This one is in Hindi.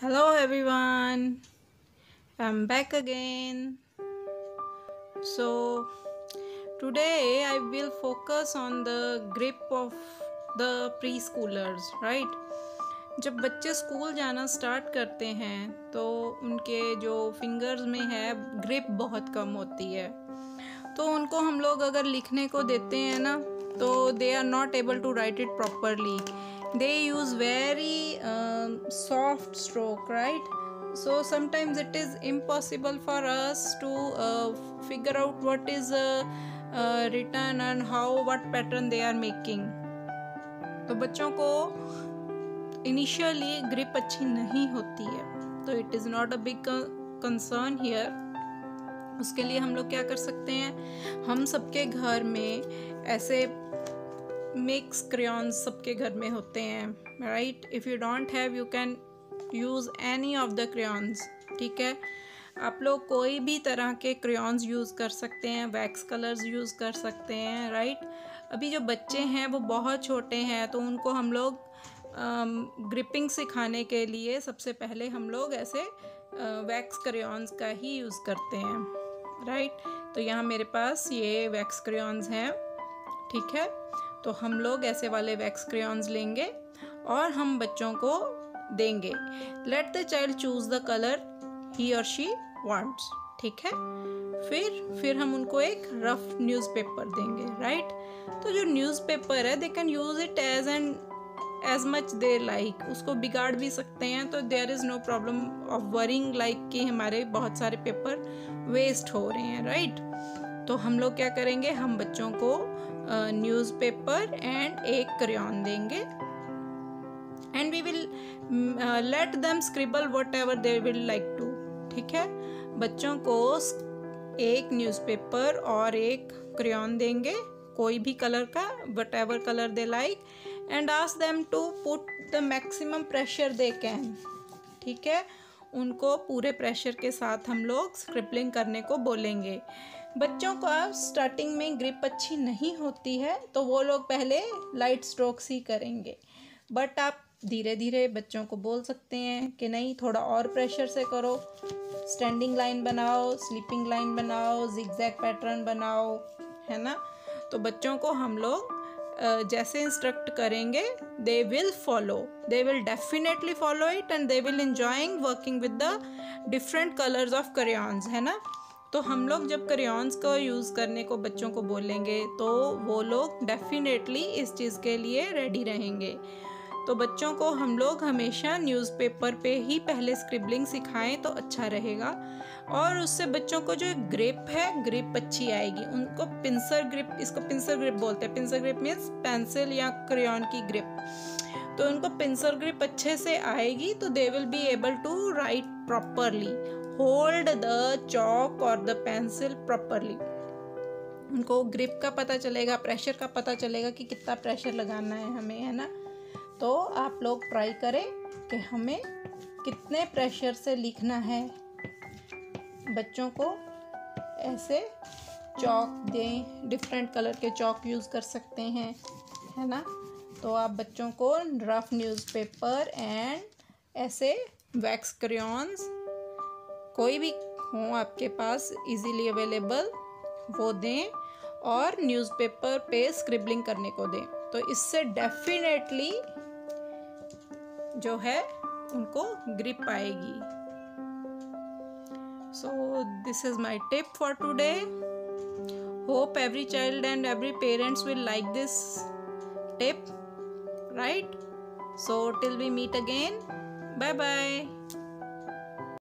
Hello everyone, I'm back again. So today I will focus on the grip of the preschoolers, right? जब बच्चे स्कूल जाना स्टार्ट करते हैं तो उनके जो फिंगर्स में है ग्रिप बहुत कम होती है, तो उनको हम लोग अगर लिखने को देते हैं ना तो they are not able to write it properly. They use very soft stroke, right? So sometimes it is impossible for us to figure out what is written and what pattern they are making. तो बच्चों को इनिशियली ग्रिप अच्छी नहीं होती है, तो it is not a big concern here. उसके लिए हम लोग क्या कर सकते हैं, हम सबके घर में ऐसे मिक्स क्रेयॉन्स सबके घर में होते हैं, right? If you don't have you can use any of the crayons. ठीक है, आप लोग कोई भी तरह के क्रेयॉन्स यूज़ कर सकते हैं, वैक्स कलर्स यूज़ कर सकते हैं, राइट? अभी जो बच्चे हैं वो बहुत छोटे हैं, तो उनको हम लोग ग्रिपिंग सिखाने के लिए सबसे पहले हम लोग ऐसे वैक्स क्रेयॉन्स का ही यूज़ करते हैं, राइट? तो यहाँ मेरे पास ये वैक्स क्रेयॉन्स हैं, ठीक है? तो हम लोग ऐसे वाले वैक्स क्रेयॉन्स लेंगे और हम बच्चों को देंगे. Let the child choose the colour he और शी वांट्स. ठीक है, फिर हम उनको एक रफ न्यूज़पेपर देंगे, राइट? तो जो न्यूज़पेपर है they can use it as much they like. उसको बिगाड़ भी सकते हैं, तो there is no problem of worrying like कि हमारे बहुत सारे पेपर वेस्ट हो रहे हैं, राइट? तो हम लोग क्या करेंगे, हम बच्चों को न्यूज़पेपर एंड एक क्रेयॉन देंगे and we will let them scribble whatever they will like to. ठीक है, बच्चों को एक न्यूज़पेपर और एक क्रेयॉन देंगे, कोई भी कलर का, whatever colour they like, and ask them to put the maximum pressure they can. ठीक है, उनको पूरे प्रेशर के साथ हम लोग स्क्रिबलिंग करने को बोलेंगे. बच्चों का स्टार्टिंग में ग्रिप अच्छी नहीं होती है तो वो लोग पहले लाइट स्ट्रोक्स ही करेंगे, बट आप धीरे धीरे बच्चों को बोल सकते हैं कि नहीं, थोड़ा और प्रेशर से करो, स्टैंडिंग लाइन बनाओ, स्लीपिंग लाइन बनाओ, जिगजैग पैटर्न बनाओ, है ना? तो बच्चों को हम लोग जैसे इंस्ट्रक्ट करेंगे they will follow, they will definitely follow it and they will enjoying working with the different colours of crayons, है ना? तो हम लोग जब क्रेयॉन्स को यूज़ करने को बच्चों को बोलेंगे तो वो लोग डेफिनेटली इस चीज़ के लिए रेडी रहेंगे. तो बच्चों को हम लोग हमेशा न्यूज़पेपर पे ही पहले स्क्रिबलिंग सिखाएं तो अच्छा रहेगा, और उससे बच्चों को जो ग्रिप है ग्रिप अच्छी आएगी. उनको पिंसर ग्रिप, इसको पिंसर ग्रिप बोलते हैं. पिंसर ग्रिप मीन्स पेंसिल या क्रेयॉन की ग्रिप. तो उनको पिंसर ग्रिप अच्छे से आएगी तो they will be able to write properly, hold the chalk और द पेंसिल प्रॉपरली. उनको ग्रिप का पता चलेगा, प्रेशर का पता चलेगा कि कितना प्रेशर लगाना है हमें, है ना? तो आप लोग ट्राई करें कि हमें कितने प्रेशर से लिखना है. बच्चों को ऐसे चॉक दें, डिफरेंट कलर के चॉक यूज़ कर सकते हैं, है ना? तो आप बच्चों को रफ न्यूज़पेपर एंड ऐसे वैक्स क्रेयॉन्स कोई भी हो आपके पास इजीली अवेलेबल वो दें और न्यूज़पेपर पे स्क्रिबलिंग करने को दें. तो इससे डेफिनेटली जो है उनको ग्रिप आएगी. So this is my tip for today. Hope every child and every parents will like this tip, right? So till we meet again, bye bye.